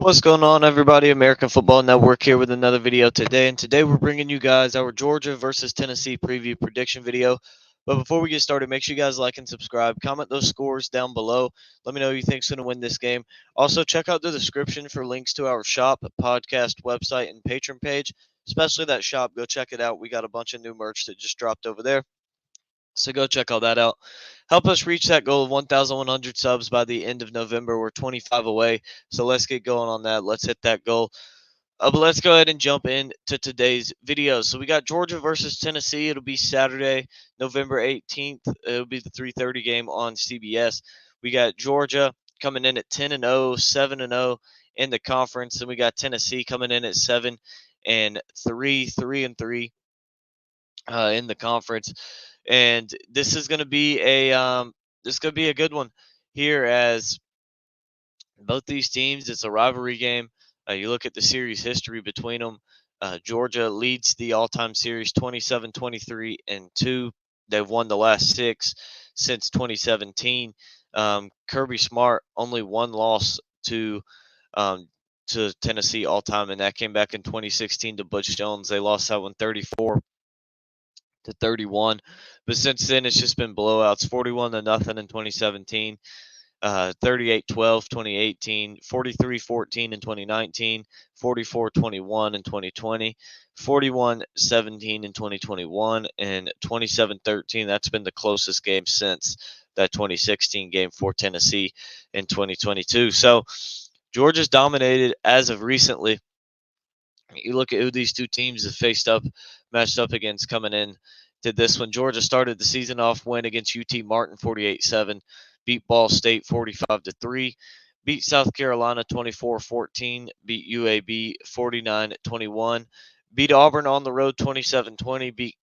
What's going on, everybody? American Football Network here with another video today. And today we're bringing you guys our Georgia versus Tennessee preview prediction video. But before we get started, make sure you guys like and subscribe. Comment those scores down below. Let me know who you think's going to win this game. Also, check out the description for links to our shop, podcast, website, and patron page. Especially that shop. Go check it out. We got a bunch of new merch that just dropped over there. So go check all that out. Help us reach that goal of 1,100 subs by the end of November. We're 25 away. So let's get going on that. Let's hit that goal. But let's go ahead and jump into today's video. So we got Georgia versus Tennessee. It'll be Saturday, November 18th. It'll be the 3:30 game on CBS. We got Georgia coming in at 10-0, 7-0 in the conference, and we got Tennessee coming in at 7-3, 3-3 in the conference. And this is going to be a good one here, as both these teams, it's a rivalry game. You look at the series history between them. Georgia leads the all-time series 27-23-2. They've won the last 6 since 2017. Kirby Smart only one loss um, to Tennessee all-time, and that came back in 2016 to Butch Jones. They lost that one 34-31. But since then, it's just been blowouts. 41-0 in 2017, 38-12 2018, 43-14 in 2019, 44-21 in 2020, 41-17 in 2021, and 27-13. That's been the closest game since that 2016 game for Tennessee in 2022. So Georgia's dominated as of recently. You look at who these two teams have matched up against coming in to this one. Georgia started the season off win against UT Martin 48-7, beat Ball State 45-3, beat South Carolina 24-14, beat UAB 49-21, beat Auburn on the road 27-20, beat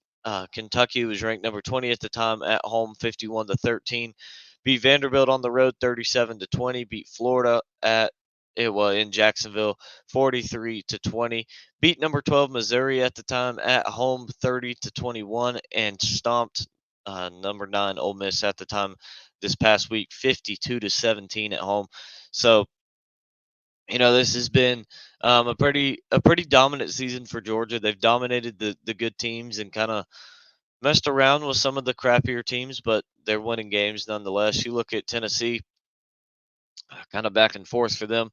Kentucky, who was ranked number 20 at the time, at home 51-13, beat Vanderbilt on the road 37-20, beat Florida in Jacksonville 43-20, beat number 12 Missouri at the time at home 30-21, and stomped number 9 Ole Miss at the time this past week 52-17 at home. So this has been a pretty dominant season for Georgia. They've dominated the good teams and kind of messed around with some of the crappier teams, but they're winning games nonetheless. You look at Tennessee, kind of back and forth for them.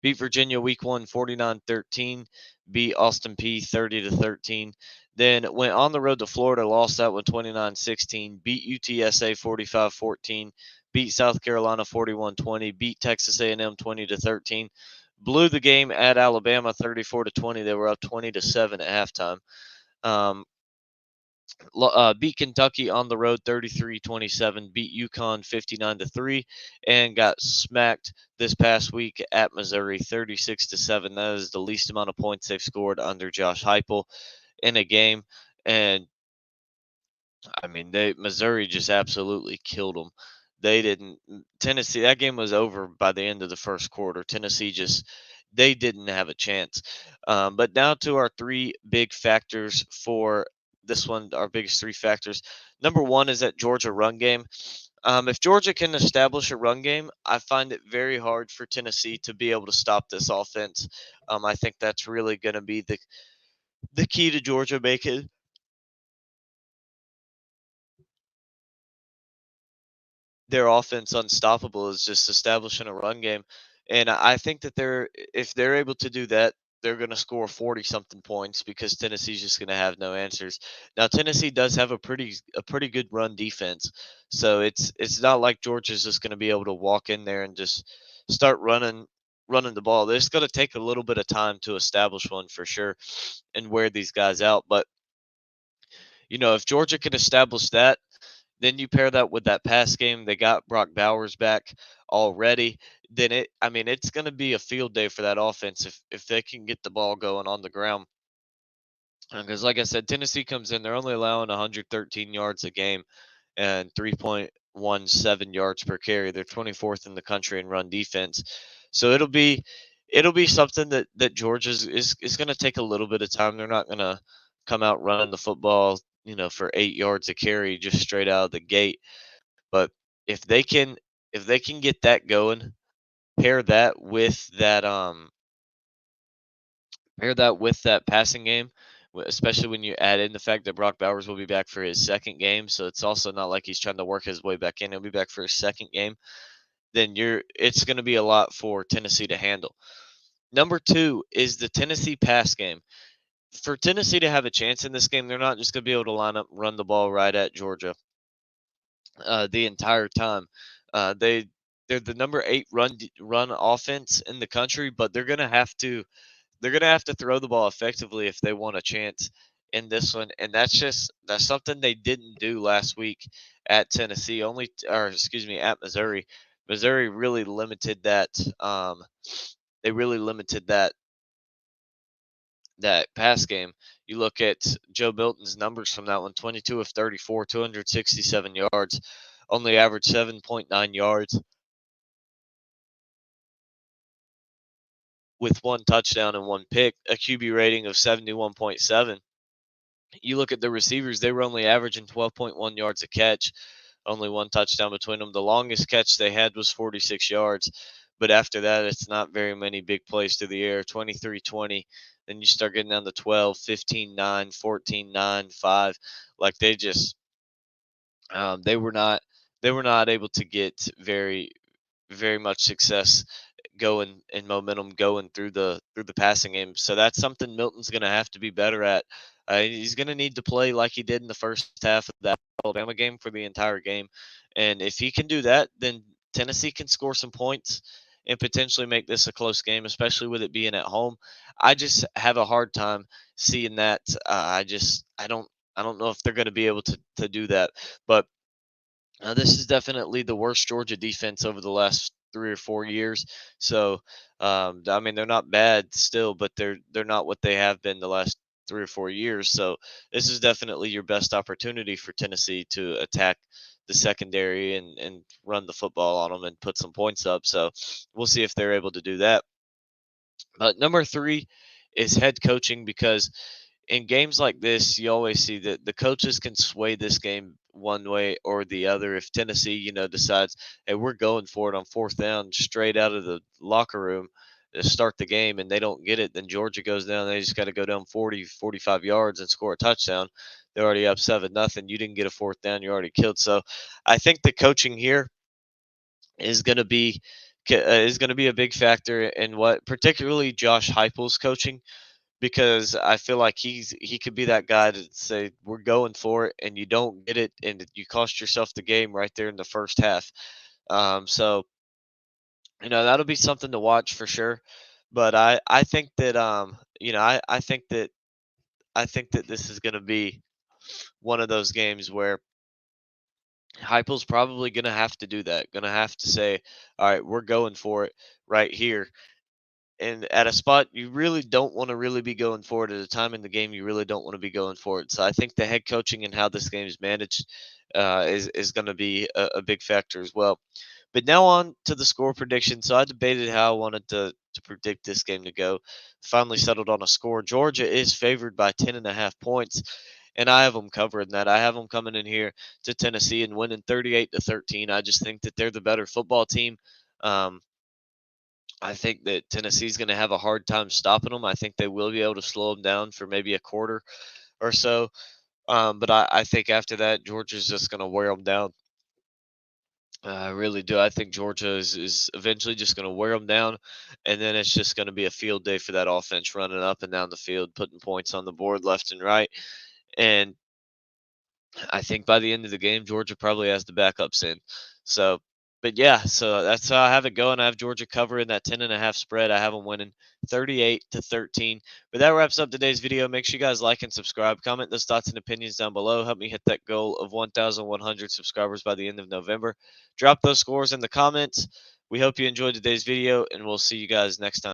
Beat Virginia week 1 49-13, beat Austin Peay 30-13. Then went on the road to Florida, lost that one 29-16, beat UTSA 45-14, beat South Carolina 41-20, beat Texas A&M 20-13. Blew the game at Alabama 34-20. They were up 20-7 at halftime. Beat Kentucky on the road 33-27, beat UConn 59-3, and got smacked this past week at Missouri 36-7. That is the least amount of points they've scored under Josh Heupel in a game. And I mean, Missouri just absolutely killed them. They didn't. Tennessee, that game was over by the end of the first quarter. Tennessee just, they didn't have a chance. But now to our three big factors for this one, our biggest three factors. Number one is that Georgia run game. If Georgia can establish a run game, I find it very hard for Tennessee to be able to stop this offense. I think that's really going to be the key to Georgia making their offense unstoppable, is just establishing a run game. And I think that if they're able to do that, they're going to score 40 something points, because Tennessee's just going to have no answers. Now Tennessee does have a pretty good run defense. So it's not like Georgia's just going to be able to walk in there and just start running the ball. It's going to take a little bit of time to establish one for sure and wear these guys out. But if Georgia can establish that, then you pair that with that pass game. They got Brock Bowers back already. Then it's going to be a field day for that offense if they can get the ball going on the ground. Because, like I said, Tennessee comes in, they're only allowing 113 yards a game and 3.17 yards per carry. They're 24th in the country in run defense. So it'll be something that Georgia's is going to take a little bit of time. They're not going to come out running the football, for 8 yards a carry just straight out of the gate. But if they can if they can get that going, pair that with that passing game, especially when you add in the fact that Brock Bowers will be back for his second game. So it's also not like he's trying to work his way back in. He'll be back for his second game. Then it's going to be a lot for Tennessee to handle. Number two is the Tennessee pass game. For Tennessee to have a chance in this game, they're not just going to be able to line up, run the ball right at Georgia the entire time. They're the number 8 run offense in the country, but they're gonna have to throw the ball effectively if they want a chance in this one, and that's something they didn't do last week at Tennessee. Or excuse me, at Missouri. Missouri really limited that. They really limited that pass game. You look at Joe Milton's numbers from that one: 22 of 34, 267 yards, only averaged 7.9 yards with one touchdown and one pick, a QB rating of 71.7. You look at the receivers, they were only averaging 12.1 yards a catch, only one touchdown between them. The longest catch they had was 46 yards, but after that, it's not very many big plays through the air. 23-20. Then you start getting down to 12, 15-9, 14-9, 5. Like they were not able to get very much success going and momentum going through the passing game. So that's something Milton's going to have to be better at. He's going to need to play like he did in the first half of that Alabama game for the entire game. And if he can do that, then Tennessee can score some points and potentially make this a close game, especially with it being at home. I just have a hard time seeing that. I don't know if they're going to be able to do that. But this is definitely the worst Georgia defense over the last 3 or 4 years. So, I mean, they're not bad still, but they're not what they have been the last 3 or 4 years. So, this is definitely your best opportunity for Tennessee to attack the secondary and run the football on them and put some points up. So, we'll see if they're able to do that. But number three is head coaching, because in games like this, you always see that the coaches can sway this game one way or the other. If Tennessee, decides, hey, we're going for it on fourth down straight out of the locker room to start the game, and they don't get it, then Georgia goes down. They just got to go down 40, 45 yards and score a touchdown. They're already up 7-0. You didn't get a fourth down. You're already killed. So I think the coaching here is going to be a big factor in what, particularly Josh Heupel's coaching, because I feel like he could be that guy to say we're going for it, and you don't get it, and you cost yourself the game right there in the first half. So that'll be something to watch for sure. But I think that I think that this is going to be one of those games where Heupel's probably going to have to do that. Going to have to say, all right, we're going for it right here, and at a spot you really don't want to really be going for it, at a time in the game you really don't want to be going for it. So I think the head coaching and how this game is managed is going to be a big factor as well. But now on to the score prediction. So I debated how I wanted to predict this game to go. Finally settled on a score. Georgia is favored by 10.5 points, and I have them covering that. I have them coming in here to Tennessee and winning 38-13. I just think that they're the better football team. Um, I think that Tennessee's going to have a hard time stopping them. I think they will be able to slow them down for maybe a quarter or so. But I think after that, Georgia's just going to wear them down. I really do. I think Georgia is eventually just going to wear them down, and then it's just going to be a field day for that offense running up and down the field, putting points on the board left and right. And I think by the end of the game, Georgia probably has the backups in. So, but yeah, so that's how I have it going. I have Georgia covering that 10.5 spread. I have them winning 38-13. But that wraps up today's video. Make sure you guys like and subscribe. Comment those thoughts and opinions down below. Help me hit that goal of 1,100 subscribers by the end of November. Drop those scores in the comments. We hope you enjoyed today's video, and we'll see you guys next time.